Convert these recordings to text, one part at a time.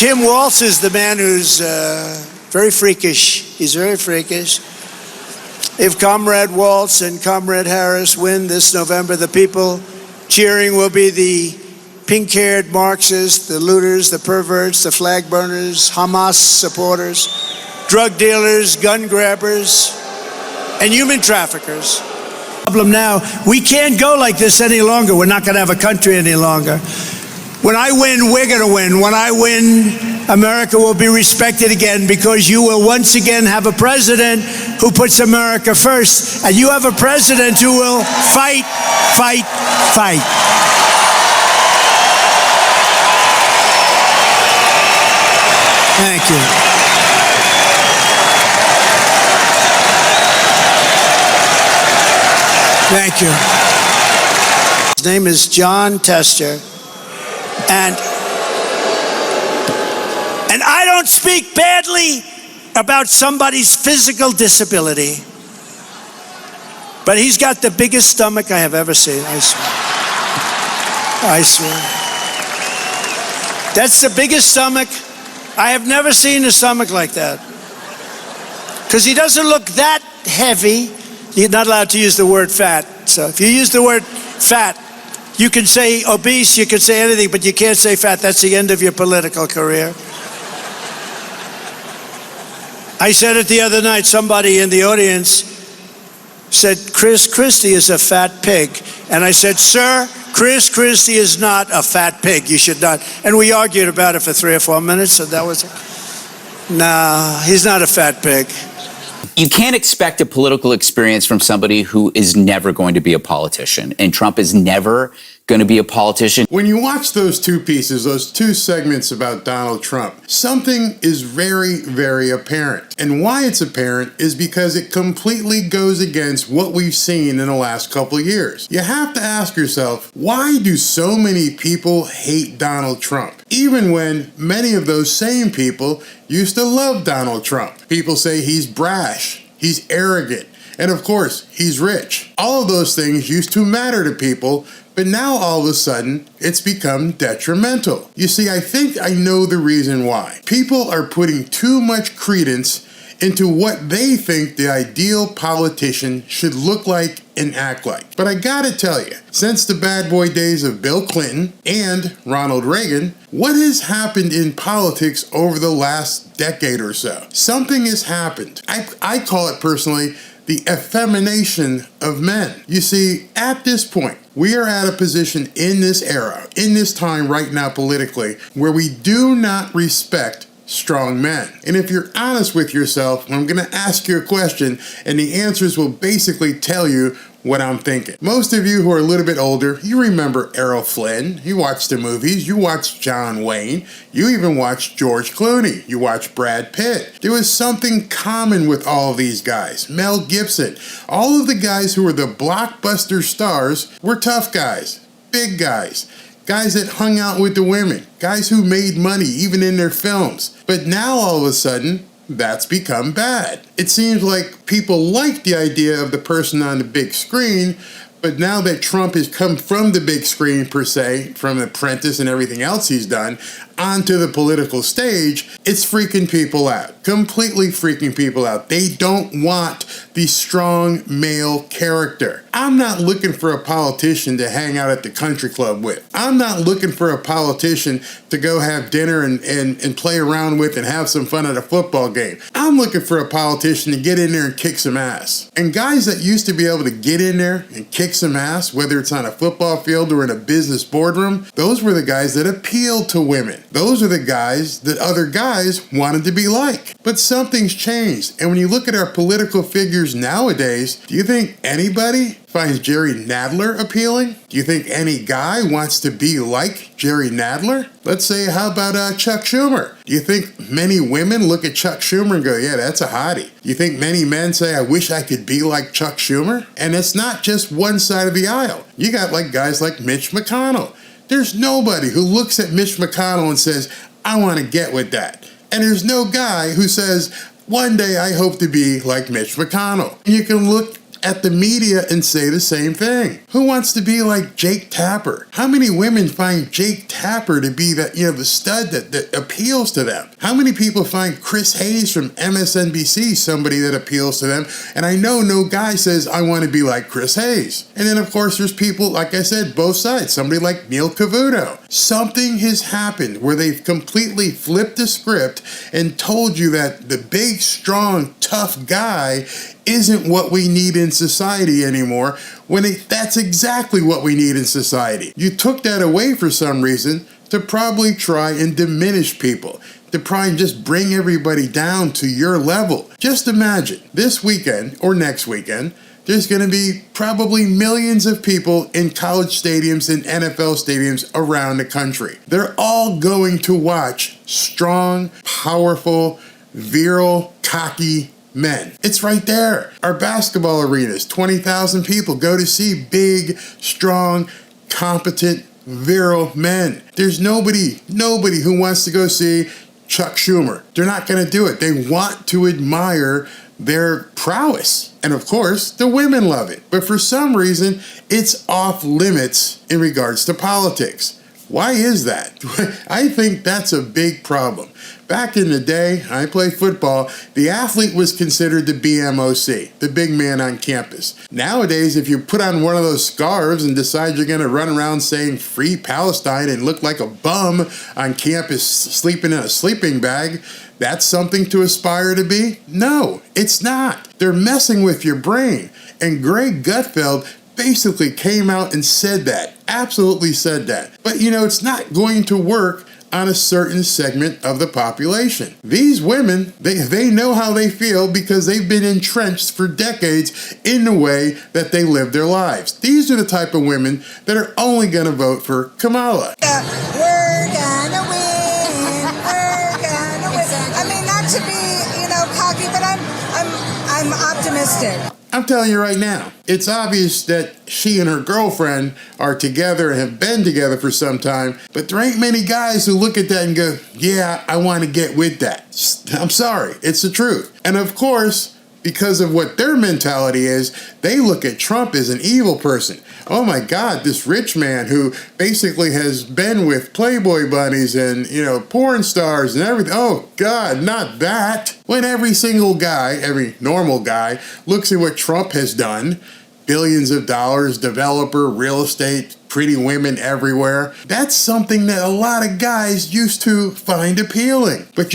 Tim Walz is the man who's very freakish. He's very freakish. If Comrade Walz and Comrade Harris win this November, the people cheering will be the pink-haired Marxists, the looters, the perverts, the flag burners, Hamas supporters, drug dealers, gun grabbers, and human traffickers. Problem now, we can't go like this any longer. We're not going to have a country any longer. When I win, we're going to win. When I win, America will be respected again because you will once again have a president who puts America first, and you have a president who will fight, fight, fight. Thank you. Thank you. His name is John Tester. And I don't speak badly about somebody's physical disability, but he's got the biggest stomach I have ever seen, I swear. I swear. That's the biggest stomach. I have never seen a stomach like that. Because he doesn't look that heavy. You're not allowed to use the word fat. So if you use the word fat, you can say obese, you can say anything, but you can't say fat. That's the end of your political career. I said it the other night. Somebody in the audience said, Chris Christie is a fat pig. And I said, sir, Chris Christie is not a fat pig. You should not. And we argued about it for 3 or 4 minutes. So that was, nah, he's not a fat pig. You can't expect a political experience from somebody who is never going to be a politician. And Trump is never going to be a politician. When you watch those two pieces, those two segments about Donald Trump, something is very, very apparent. And why it's apparent is because it completely goes against what we've seen in the last couple of years. You have to ask yourself, why do so many people hate Donald Trump? Even when many of those same people used to love Donald Trump. People say he's brash, he's arrogant, and of course, he's rich. All of those things used to matter to people, but now all of a sudden, it's become detrimental. You see, I think I know the reason why. People are putting too much credence into what they think the ideal politician should look like and act like. But I gotta tell you, since the bad boy days of Bill Clinton and Ronald Reagan, what has happened in politics over the last decade or so? Something has happened. I call it personally the effemination of men. You see, at this point, we are at a position in this era, in this time right now politically, where we do not respect strong men. And if you're honest with yourself, I'm going to ask you a question, and the answers will basically tell you what I'm thinking. Most of you who are a little bit older, you remember Errol Flynn. You watched the movies. You watched John Wayne. You even watched George Clooney. You watched Brad Pitt. There was something common with all of these guys. Mel Gibson. All of the guys who were the blockbuster stars were tough guys, big guys. Guys that hung out with the women, guys who made money even in their films. But now all of a sudden, that's become bad. It seems like people like the idea of the person on the big screen, but now that Trump has come from the big screen per se, from Apprentice and everything else he's done, onto the political stage, it's freaking people out. Completely freaking people out. They don't want the strong male character. I'm not looking for a politician to hang out at the country club with. I'm not looking for a politician to go have dinner and play around with and have some fun at a football game. I'm looking for a politician to get in there and kick some ass. And guys that used to be able to get in there and kick some ass, whether it's on a football field or in a business boardroom, those were the guys that appealed to women. Those are the guys that other guys wanted to be like. But something's changed. And when you look at our political figures nowadays, do you think anybody finds Jerry Nadler appealing? Do you think any guy wants to be like Jerry Nadler? Let's say, how about Chuck Schumer? Do you think many women look at Chuck Schumer and go, yeah, that's a hottie? Do you think many men say, I wish I could be like Chuck Schumer? And it's not just one side of the aisle. You got like guys like Mitch McConnell. There's nobody who looks at Mitch McConnell and says, I want to get with that. And there's no guy who says, one day I hope to be like Mitch McConnell. You can look at the media and say the same thing. Who wants to be like Jake Tapper? How many women find Jake Tapper to be that, the stud that appeals to them? How many people find Chris Hayes from MSNBC somebody that appeals to them? And I know no guy says, I want to be like Chris Hayes. And then, of course, there's people, like I said, both sides. Somebody like Neil Cavuto. Something has happened where they've completely flipped the script and told you that the big, strong, tough guy isn't what we need in society anymore, when that's exactly what we need in society. You took that away for some reason to probably try and diminish people, to try and just bring everybody down to your level. Just imagine, this weekend or next weekend, there's going to be probably millions of people in college stadiums and NFL stadiums around the country. They're all going to watch strong, powerful, virile, cocky men. It's right there. Our basketball arenas, 20,000 people go to see big, strong, competent, virile men. There's nobody who wants to go see Chuck Schumer. They're not going to do it. They want to admire their prowess. And of course, the women love it. But for some reason, it's off limits in regards to politics. Why is that? I think that's a big problem. Back in the day, I played football, the athlete was considered the BMOC, the big man on campus. Nowadays, if you put on one of those scarves and decide you're going to run around saying Free Palestine and look like a bum on campus sleeping in a sleeping bag, that's something to aspire to be? No, it's not. They're messing with your brain. And Greg Gutfeld basically came out and said that, absolutely said that. But it's not going to work on a certain segment of the population. These women, they know how they feel because they've been entrenched for decades in the way that they live their lives. These are the type of women that are only going to vote for Kamala. We're gonna win. We're gonna win. I mean, not to be, cocky, but I'm optimistic. I'm telling you right now, it's obvious that she and her girlfriend are together and have been together for some time, but there ain't many guys who look at that and go, yeah, I want to get with that. I'm sorry, it's the truth. And of course, because of what their mentality is, they look at Trump as an evil person. Oh my God, this rich man who basically has been with Playboy bunnies and, porn stars and everything. Oh God, not that. When every single guy, every normal guy, looks at what Trump has done, billions of dollars, developer, real estate, pretty women everywhere, that's something that a lot of guys used to find appealing. But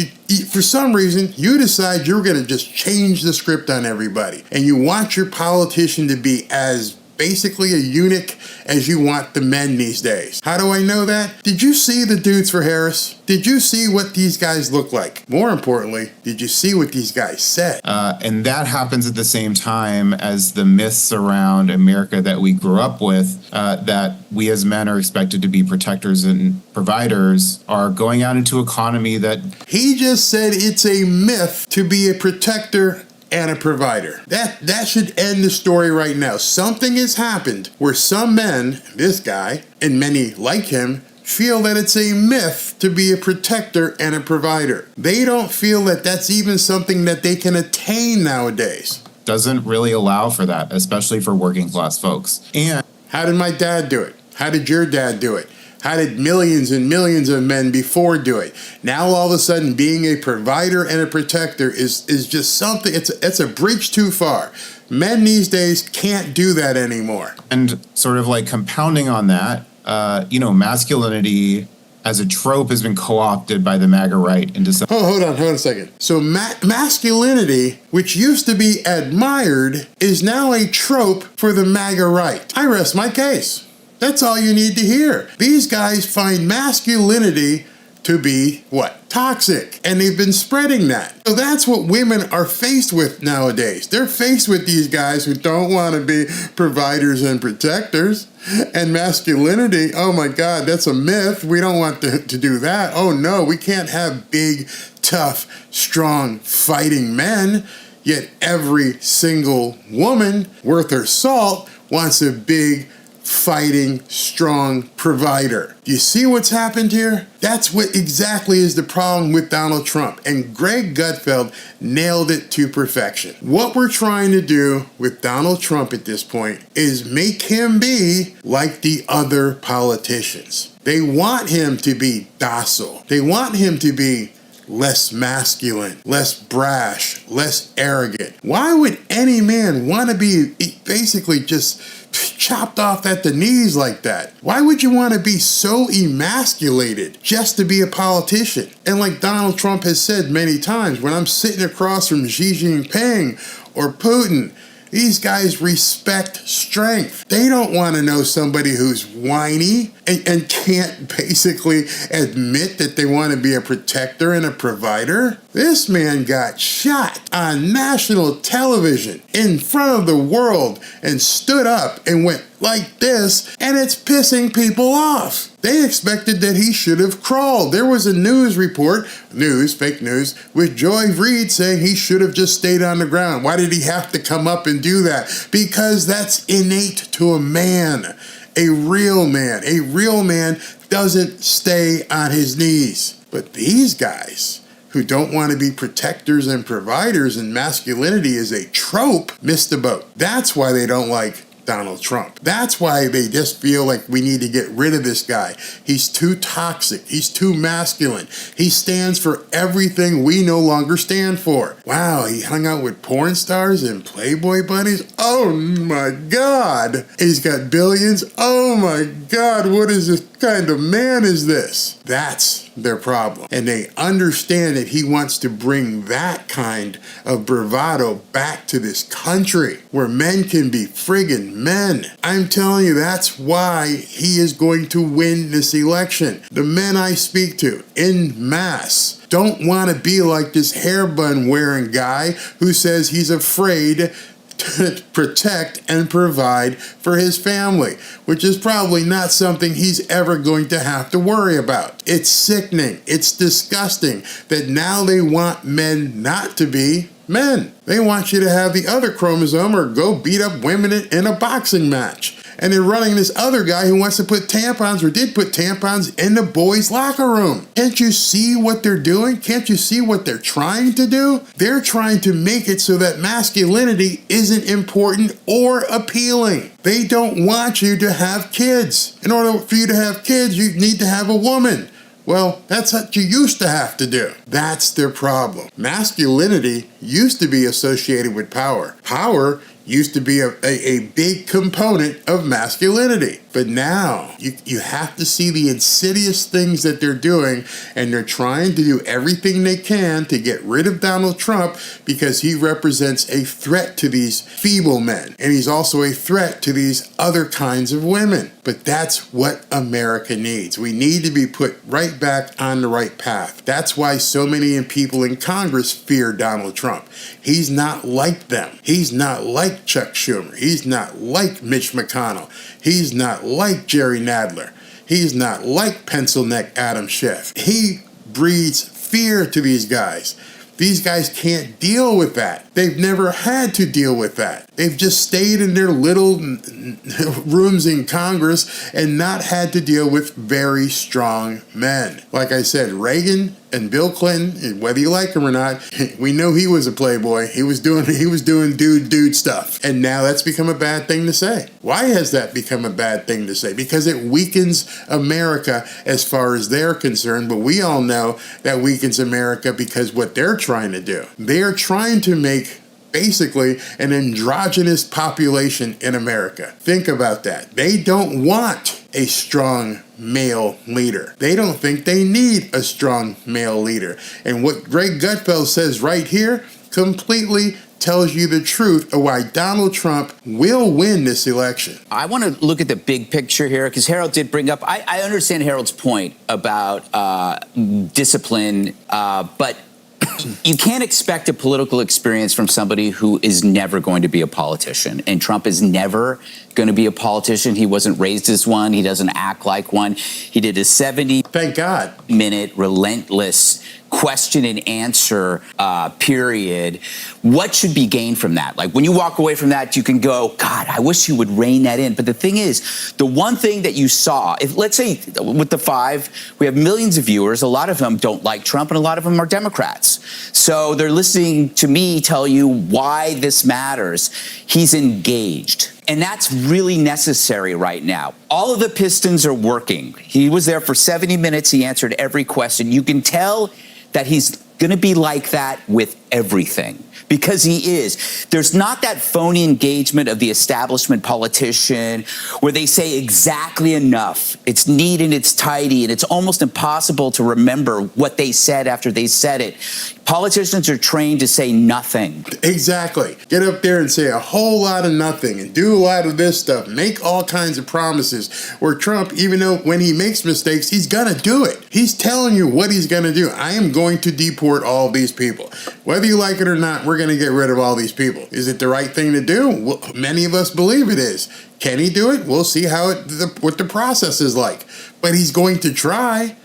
for some reason, you decide you're going to just change the script on everybody. And you want your politician to be as basically a eunuch as you want the men these days. How do I know that? Did you see the dudes for Harris? Did you see what these guys look like? More importantly, did you see what these guys said? And that happens at the same time as the myths around America that we grew up with, that we as men are expected to be protectors and providers, are going out into economy that... He just said it's a myth to be a protector and a provider. That should end the story right now. Something has happened where some men, this guy, and many like him, feel that it's a myth to be a protector and a provider. They don't feel that that's even something that they can attain nowadays. Doesn't really allow for that, especially for working class folks. And how did my dad do it? How did your dad do it? How did millions and millions of men before do it? Now all of a sudden being a provider and a protector is just something, it's a bridge too far. Men these days can't do that anymore. And sort of like compounding on that, masculinity as a trope has been co-opted by the MAGA right into some... Hold on a second. So masculinity, which used to be admired, is now a trope for the MAGA right. I rest my case. That's all you need to hear. These guys find masculinity to be what? Toxic. And they've been spreading that. So that's what women are faced with nowadays. They're faced with these guys who don't want to be providers and protectors. And masculinity, oh my God, that's a myth. We don't want to do that. Oh no, we can't have big, tough, strong, fighting men. Yet every single woman worth her salt wants a big, fighting, strong provider. Do you see what's happened here? That's what exactly is the problem with Donald Trump. And Greg Gutfeld nailed it to perfection. What we're trying to do with Donald Trump at this point is make him be like the other politicians. They want him to be docile. They want him to be less masculine, less brash, less arrogant. Why would any man want to be basically just chopped off at the knees like that? Why would you want to be so emasculated just to be a politician? And like Donald Trump has said many times, when I'm sitting across from Xi Jinping or Putin, these guys respect strength. They don't want to know somebody who's whiny and can't basically admit that they want to be a protector and a provider. This man got shot on national television in front of the world and stood up and went like this, and it's pissing people off. They expected that he should have crawled. There was a news report, fake news, with Joy Reid saying he should have just stayed on the ground. Why did he have to come up and do that? Because that's innate to a man. A real man. A real man doesn't stay on his knees. But these guys who don't want to be protectors and providers and masculinity is a trope miss the boat. That's why they don't like Donald Trump. That's why they just feel like we need to get rid of this guy. He's too toxic. He's too masculine. He stands for everything we no longer stand for. Wow, he hung out with porn stars and Playboy bunnies? Oh my God. He's got billions? Oh my God, what is this kind of man is this? That's their problem. And they understand that he wants to bring that kind of bravado back to this country where men can be friggin' men. I'm telling you, that's why he is going to win this election. The men I speak to in mass don't want to be like this hair bun wearing guy who says he's afraid to protect and provide for his family, which is probably not something he's ever going to have to worry about. It's sickening. It's disgusting that now they want men not to be men. They want you to have the other chromosome or go beat up women in a boxing match. And they're running this other guy who wants to put tampons or did put tampons in the boys' locker room. Can't you see what they're doing? Can't you see what they're trying to do? They're trying to make it so that masculinity isn't important or appealing. They don't want you to have kids. In order for you to have kids, you need to have a woman. Well, that's what you used to have to do. That's their problem. Masculinity used to be associated with power. Power used to be a big component of masculinity. But now you have to see the insidious things that they're doing, and they're trying to do everything they can to get rid of Donald Trump because he represents a threat to these feeble men. And he's also a threat to these other kinds of women. But that's what America needs. We need to be put right back on the right path. That's why so many people in Congress fear Donald Trump. He's not like them. He's not like Chuck Schumer. He's not like Mitch McConnell. He's not like Jerry Nadler. He's not like pencil neck Adam Schiff. He breeds fear to these guys. These guys can't deal with that. They've never had to deal with that. They've just stayed in their little rooms in Congress and not had to deal with very strong men. Like I said, Reagan and Bill Clinton, whether you like him or not, we know he was a playboy. He was doing dude stuff. And now that's become a bad thing to say. Why has that become a bad thing to say? Because it weakens America as far as they're concerned. But we all know that weakens America because what they're trying to do. They're trying to make basically an androgynous population in America. Think about that. They don't want a strong male leader. They don't think they need a strong male leader. And what Greg Gutfeld says right here completely tells you the truth of why Donald Trump will win this election. I want to look at the big picture here because Harold did bring up, I understand Harold's point about discipline, but You can't expect a political experience from somebody who is never going to be a politician. And Trump is never going to be a politician. He wasn't raised as one. He doesn't act like one. He did a 70-minute Thank God. relentless question and answer period. What should be gained from that? Like when you walk away from that, you can go, God, I wish you would rein that in. But the thing is, the one thing that you saw, if let's say with the 5, we have millions of viewers. A lot of them don't like Trump and a lot of them are Democrats. So they're listening to me tell you why this matters. He's engaged. And that's really necessary right now. All of the pistons are working. He was there for 70 minutes. He answered every question. You can tell that he's going to be like that with everything because he is. There's not that phony engagement of the establishment politician where they say exactly enough. It's neat and it's tidy and it's almost impossible to remember what they said after they said it. Politicians are trained to say nothing. Exactly. Get up there and say a whole lot of nothing and do a lot of this stuff. Make all kinds of promises. Where Trump, even though when he makes mistakes, he's going to do it. He's telling you what he's going to do. I am going to deport all these people. Whether you like it or not, we're going to get rid of all these people. Is it the right thing to do? Well, many of us believe it is. Can he do it? We'll see what the process is like. But he's going to try.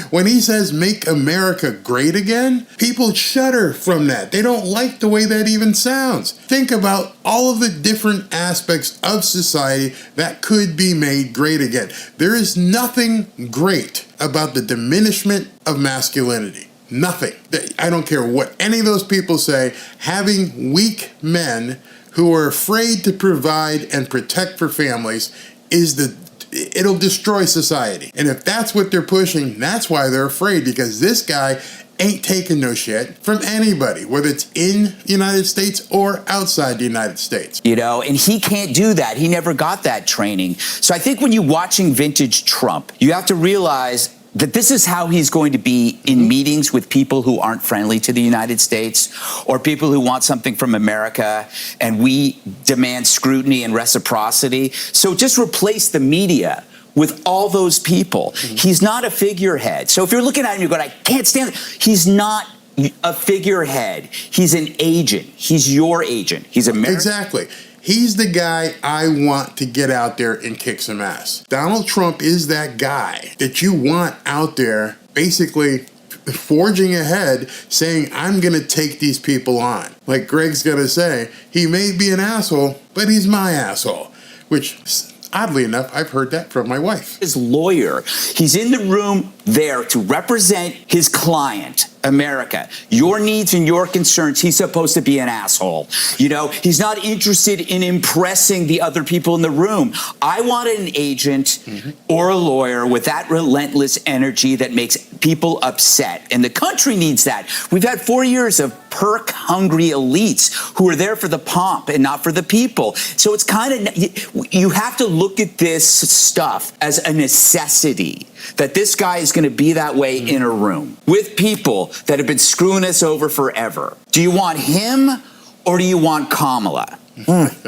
When he says make America great again, people shudder from that. They don't like the way that even sounds. Think about all of the different aspects of society that could be made great again. There is nothing great about the diminishment of masculinity. Nothing. I don't care what any of those people say. Having weak men who are afraid to provide and protect for families it'll destroy society. And if that's what they're pushing, that's why they're afraid, because this guy ain't taking no shit from anybody, whether it's in the United States or outside the United States. You know, and he can't do that. He never got that training. So I think when you're watching vintage Trump, you have to realize that this is how he's going to be in meetings with people who aren't friendly to the United States or people who want something from America and we demand scrutiny and reciprocity. So just replace the media with all those people. He's not a figurehead. So if you're looking at him, you're going, I can't stand it. He's not a figurehead. He's an agent. He's your agent. He's American. Exactly. He's the guy I want to get out there and kick some ass. Donald Trump is that guy that you want out there basically forging ahead saying, I'm going to take these people on. Like Greg's going to say, he may be an asshole, but he's my asshole. Which, oddly enough, I've heard that from my wife. His lawyer, he's in the room there to represent his client, America. Your needs and your concerns, he's supposed to be an asshole. You know, he's not interested in impressing the other people in the room. I wanted an agent or a lawyer with that relentless energy that makes people upset. And the country needs that. We've had 4 years of perk-hungry elites who are there for the pomp and not for the people. So it's kind of, you have to look at this stuff as a necessity, that this guy is going to be that way in a room with people that have been screwing us over forever. Do you want him or do you want Kamala?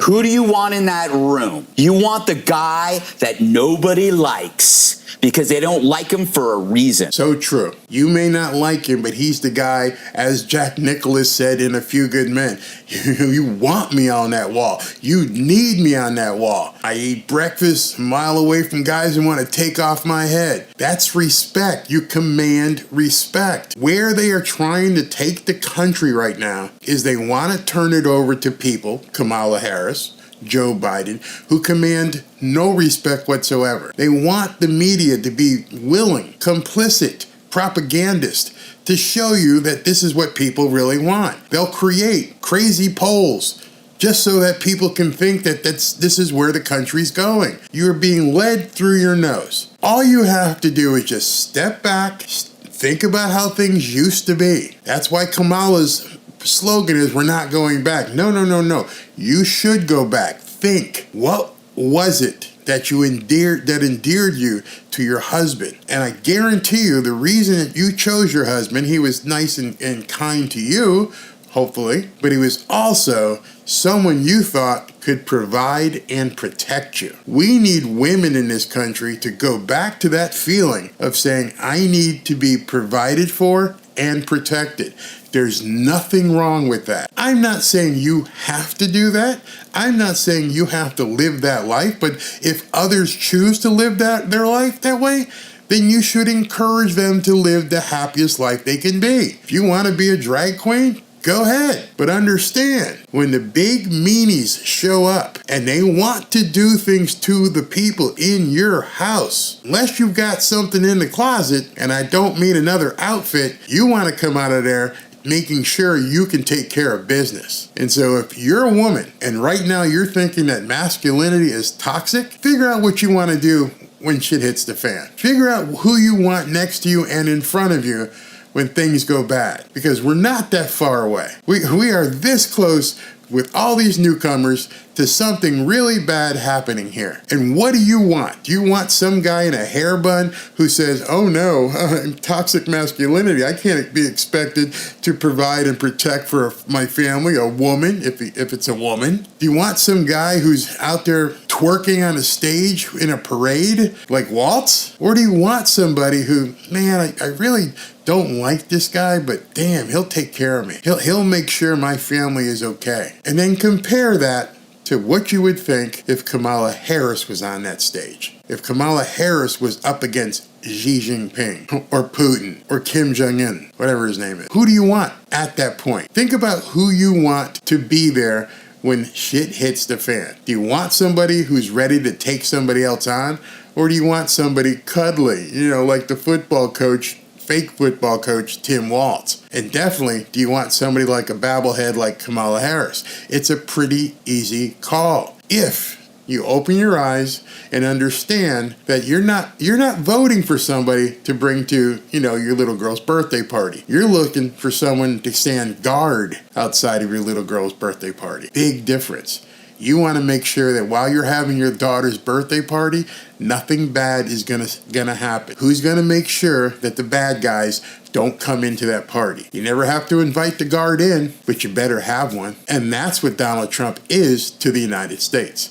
Who do you want in that room? You want the guy that nobody likes because they don't like him for a reason. So true. You may not like him, but he's the guy, as Jack Nicklaus said in A Few Good Men, you want me on that wall. You need me on that wall. I eat breakfast a mile away from guys who want to take off my head. That's respect. You command respect. Where they are trying to take the country right now is they want to turn it over to people, Kamala Harris, Joe Biden, who command no respect whatsoever. They want the media to be willing, complicit, propagandist, to show you that this is what people really want. They'll create crazy polls just so that people can think that this is where the country's going. You're being led through your nose. All you have to do is just step back, think about how things used to be. That's why Kamala's slogan is, we're not going back. No. You should go back. Think, what was it that endeared you to your husband? And I guarantee you the reason that you chose your husband, he was nice and kind to you, hopefully, but he was also someone you thought could provide and protect you. We need women in this country to go back to that feeling of saying, I need to be provided for and protected. There's nothing wrong with that. I'm not saying you have to do that. I'm not saying you have to live that life, but if others choose to live their life that way, then you should encourage them to live the happiest life they can be. If you want to be a drag queen, go ahead. But understand, when the big meanies show up and they want to do things to the people in your house, unless you've got something in the closet, and I don't mean another outfit, you want to come out of there making sure you can take care of business. And so if you're a woman and right now you're thinking that masculinity is toxic, figure out what you want to do when shit hits the fan. Figure out who you want next to you and in front of you when things go bad, because we're not that far away. We are this close with all these newcomers to something really bad happening here. And what do you want? Do you want some guy in a hair bun who says, oh no, toxic masculinity, I can't be expected to provide and protect for my family, a woman, if it's a woman? Do you want some guy who's out there twerking on a stage in a parade like Waltz? Or do you want somebody who, man, I really don't like this guy, but damn, he'll take care of me. He'll make sure my family is okay. And then compare that to what you would think if Kamala Harris was on that stage. If Kamala Harris was up against Xi Jinping or Putin or Kim Jong-un, whatever his name is. Who do you want at that point? Think about who you want to be there when shit hits the fan. Do you want somebody who's ready to take somebody else on? Or do you want somebody cuddly, like the fake football coach, Tim Walz? And definitely, do you want somebody like a babblehead like Kamala Harris? It's a pretty easy call. If you open your eyes and understand that you're not voting for somebody to bring to, your little girl's birthday party. You're looking for someone to stand guard outside of your little girl's birthday party. Big difference. You want to make sure that while you're having your daughter's birthday party, nothing bad is gonna happen. Who's gonna make sure that the bad guys don't come into that party? You never have to invite the guard in, but you better have one. And that's what Donald Trump is to the United States.